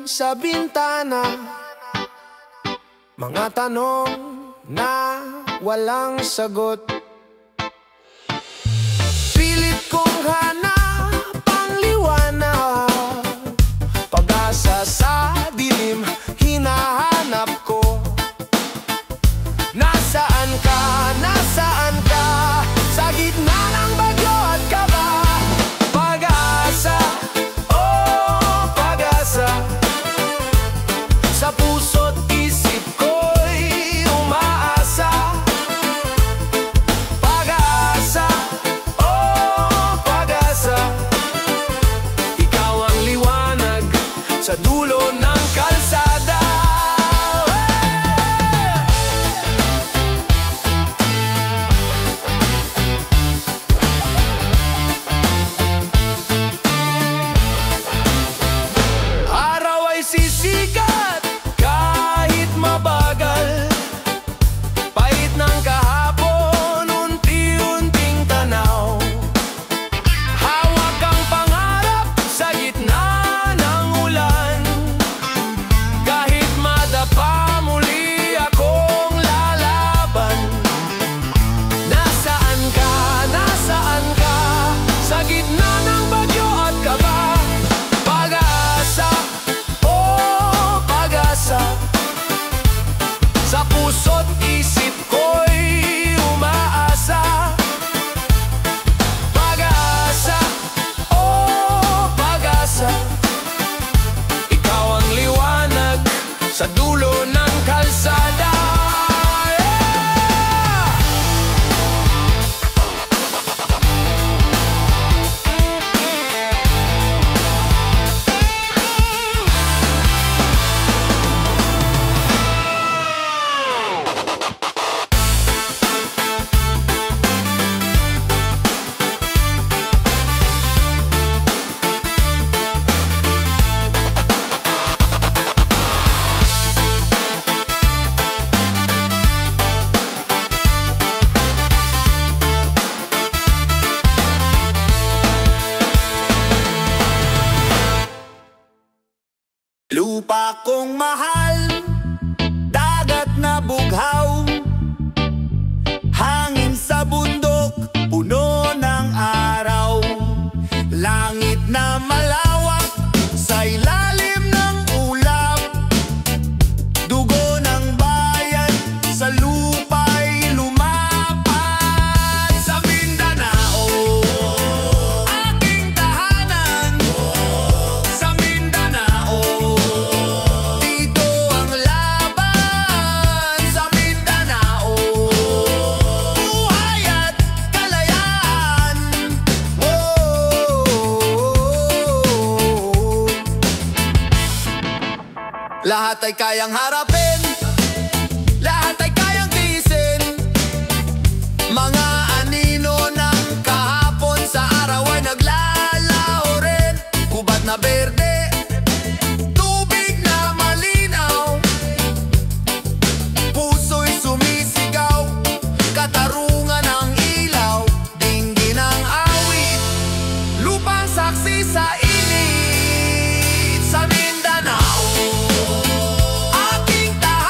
sa bintana, mga tanong na walang sagot. Pilit kong hanap ang liwanag, pag-asa sa dilim hinahanap ko. Nasaan ka? Nasaan ka? Sa gitna ng bagyo at kaba, pag-asa, oh pag-asa, sa puso't isip ko'y umaasa. Pag-asa, oh pag-asa, ikaw ang liwanag sa dulo ng kalsada. Sisikat kahit mabagal, pahit ng kahapon, unti-unting tanaw. Hawak ang pangarap sa gitna ng ulan, kahit madapa muli akong lalaban. Nasaan ka? Nasaan ka? Sa gitna ng bagyo at kaba, pag-asa, sa puso't isip ko'y umaasa. Pag-asa, oh pag-asa, ikaw ang liwanag sa dulo ng kalsada. Lupa kong mahal, dagat na bughaw, hangin sa bundok, puno ng araw, langit na malawak sa ilalim ng ulap, dugo ng bayan sa lupa'y lumapat. Sa Mindanao, aking tahanan, sa Mindanao, dito ang laban. Sa Mindanao, buhay at kalayaan. Lahat ay kayang harapin, lahat ay kayang tiisin. Mga anino ng kahapon sa araw ay naglalaho rin. Gubat na berde, tubig na malinaw, puso'y sumisigaw, katarungan ng ilaw, dinggin ng awit, lupang saksi sa init. Sa Mindanao, aking tahanan,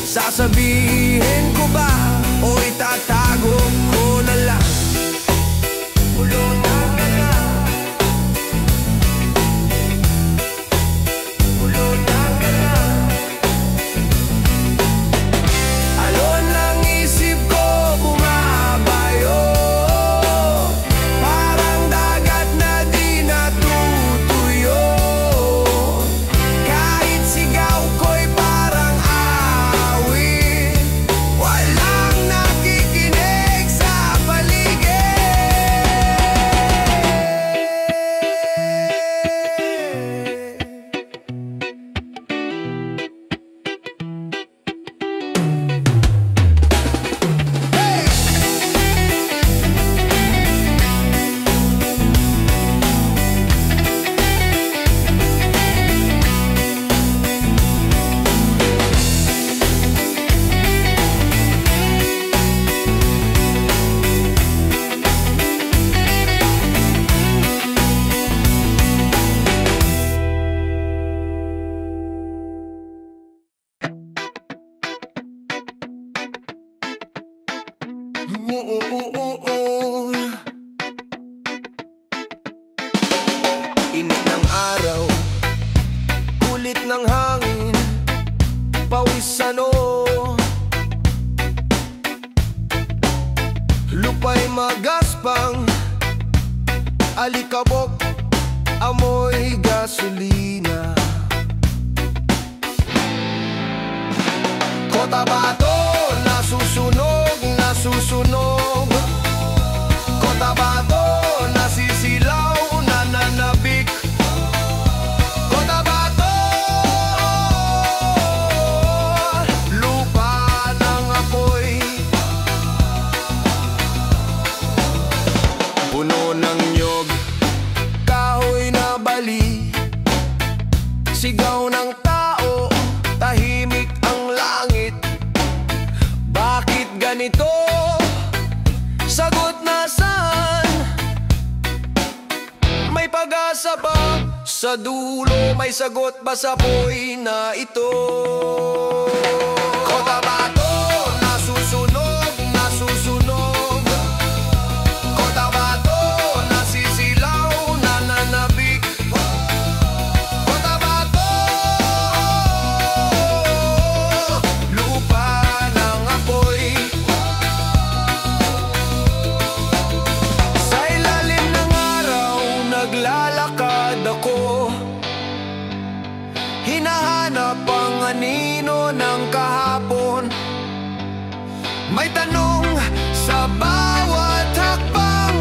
Sasabihin ko ba o itatago ko na lang? Bulunan ka na, bulunan ka na. Alon ng isip ko bumabayo, parang dagat na di natutuyo. Kahit sigaw ko'y parang awit, walang nakikinig sa paligid. Init ng araw, kulit ng hangin, pawis lupa'y magaspang, alikabok, amoy gasolina. Cotabato, nasusunog, nasusunog. Cotabato, nasisilaw, nananabik. Cotabato, lupa ng apoy, puno ng nyog, kahoy na bali, sigaw ng tao, tahimik ang langit. Bakit ganito? Sagot nasaan? May pag-asa ba? Sa dulo may sagot ba sa buhay na ito? Cotabato, nasusunog, nasusunog. Cotabato, nasisilaw, nananabik. Cotabato, lupa ng apoy. Sa ilalim ng araw naglalakad ako, hinahanap ang anino ng kahapon. May tanong sa bawat hakbang,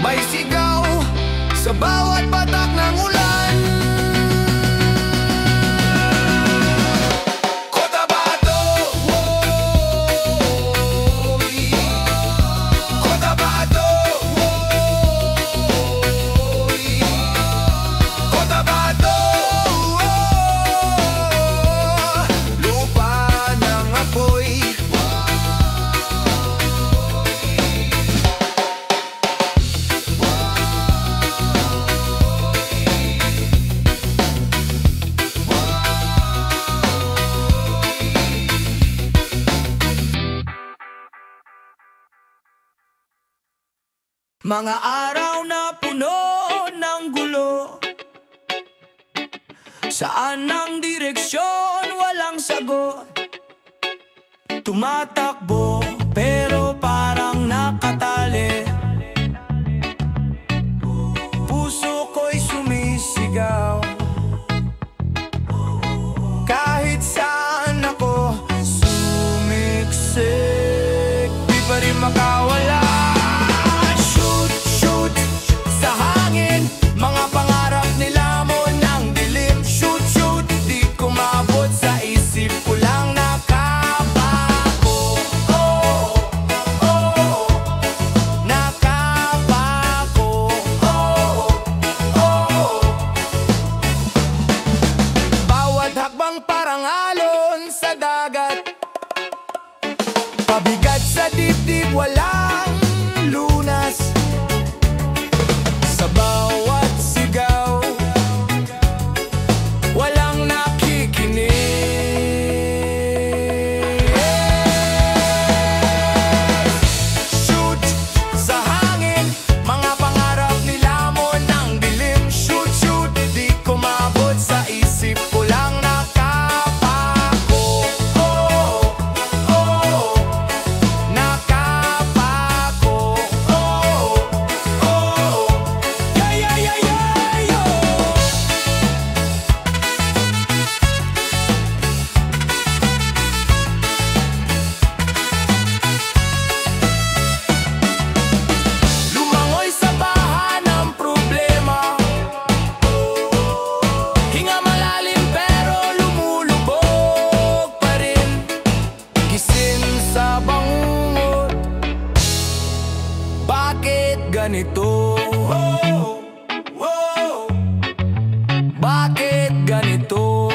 may sigaw sa bawat patak ng ulan. Cotabato, woy. Cotabato, woy. Cotabato, lupa ng apoy. Mga araw na puno ng gulo, saan ang direksyon? Walang sagot. Tumatakbo pero parang nakatali. Puso ko'y sumisigaw, kahit saan ako sumiksik, di pa rin makawala. Shoot, shoot sa hangin, mga pangarap nilamon ng dilim. Shoot, shoot, di kumabot sa isip ko lang nakapako. Oh, Bakit ganito?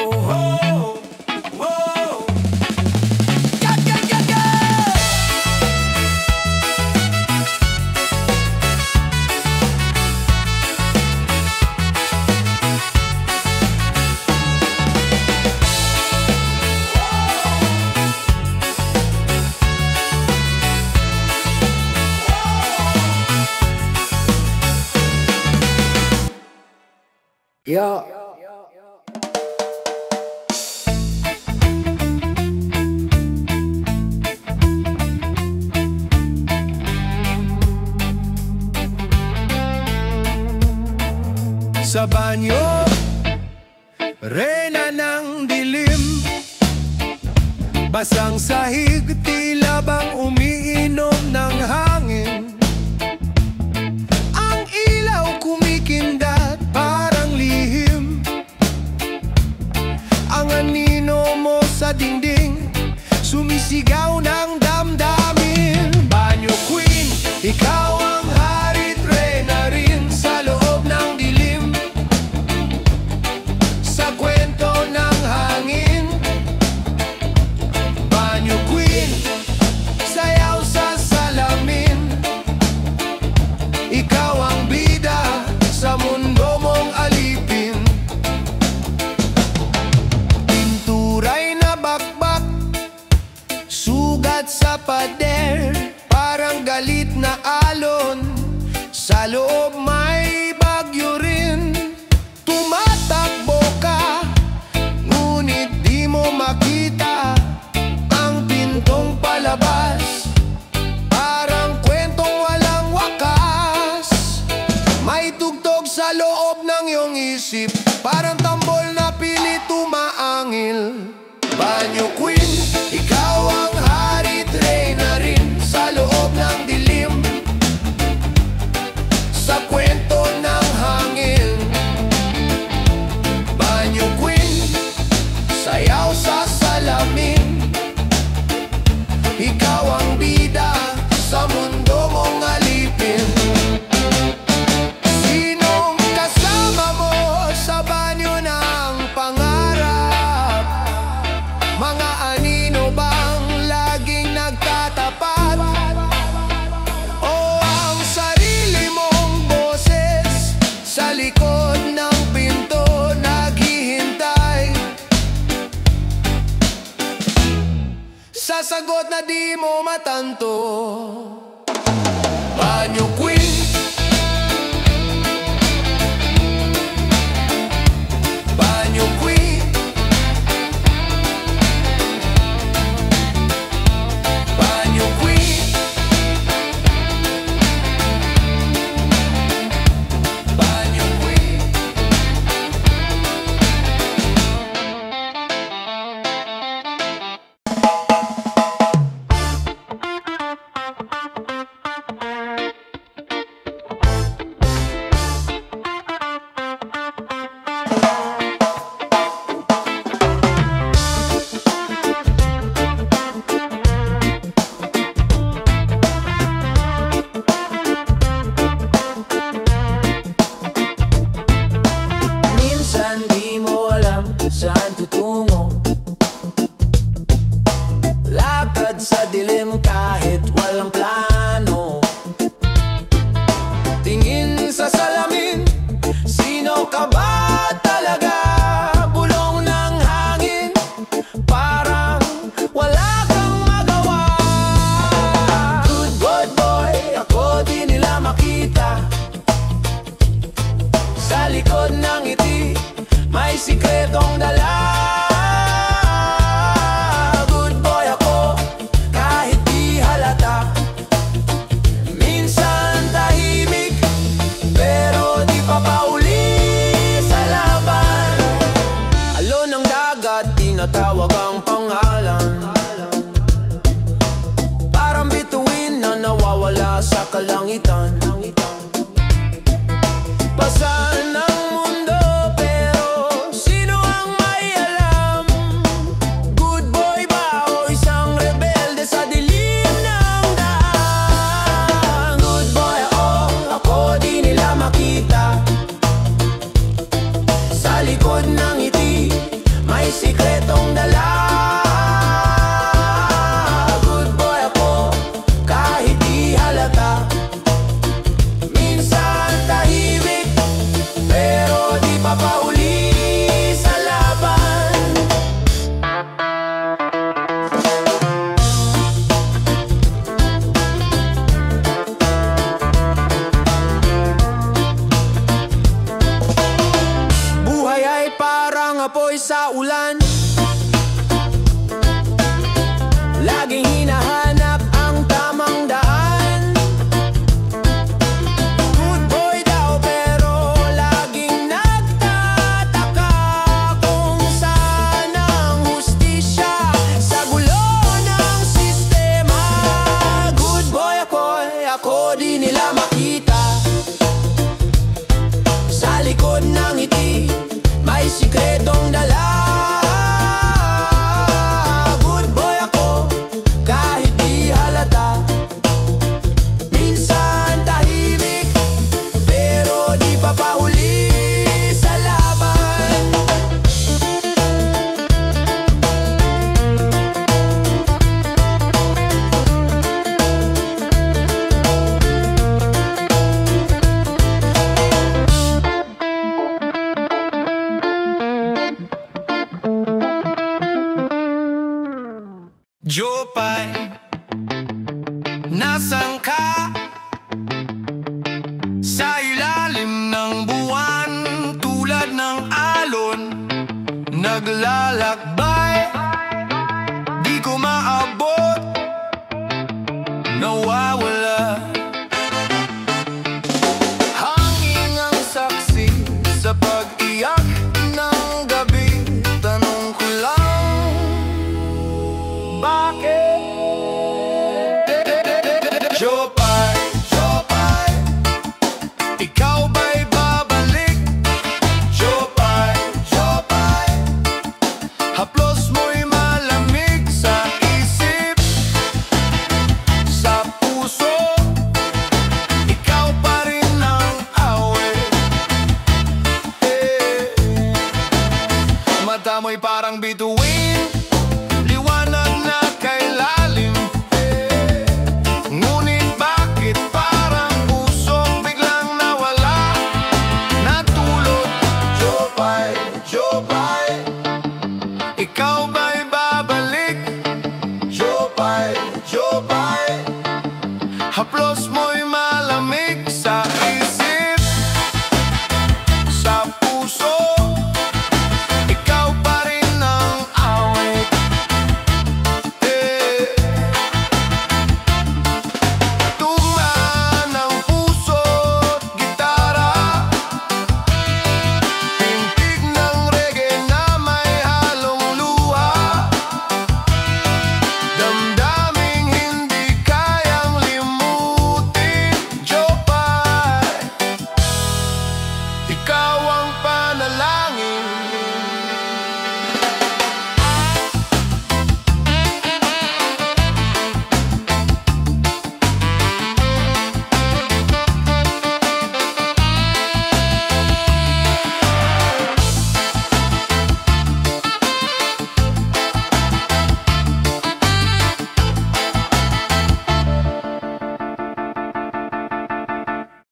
Yeah. Sa banyo, rena ng dilim, basang sahig, tila bang umiinom ng hangin. Ang ilaw kumikindat, parang lihim. Ang anino mo sa dingding, sumisigaw ng damdamin. Banyo queen, ikaw ang harit, reyna rin sa loob ng dilim. Sa kwento ng hangin, banyo queen, sayaw sa salamin. Ikaw ang bida sa mundo mong alipin. Pinturay na bakbak, sugat sa pader, parang galit na alon. Sa loob may bagyo rin. Tumatakbo ka, ngunit di mo makita ang pintong palabas. Parang kwentong walang wakas. May tugtog sa loob ng iyong isip, parang tambol na pilit tumaangil. Banyo queen, ikaw ang harit, reyna rin sa loob ng dilim. Sa kwento ng hangin, banyo queen, sayaw sa salamin. Ikaw ang bida sa mundo mong alipin. Sinong kasama mo sa banyo ng pangarap? Mga anino bang laging nagtatapat? O ang sarili mong boses sa likod ng pinto naghihintay sa sagot na di mo matanto? Banyo queen, banyo queen, banyo queen, banyo queen. Minsan di mo alam saan tutungo, lakad sa dilim kahit walang plano. Tingin sa salamin, sino ka ba talaga? Bulong ng hangin, parang wala kang magawa. Good boy, ako di nila makita. Sa likod ng ngiti, may sikretong dala. Good boy ako, kahit di halata. Minsan tahimik, pero makita. Sa likod ng ngiti, may sikretong dala. Good boy ako, kahit di halata. Minsan tahimik, pero di papahuli sa laban. Buhay ay parang apoy sa ulan, laging hinahanap ang tamang daan. Good boy daw pero laging nagtataka kung saan ang hustisya sa gulo ng sistema. Good boy ako di nila makita. Sa likod ng ngiti, may sikretong dala. Good boy ako, kahit di halata. Minsan tahimik, pero di papahuli sa laban. Jopay, nasan ka? Sa ilalim ng buwan, tulad ng alon, naglalakbay.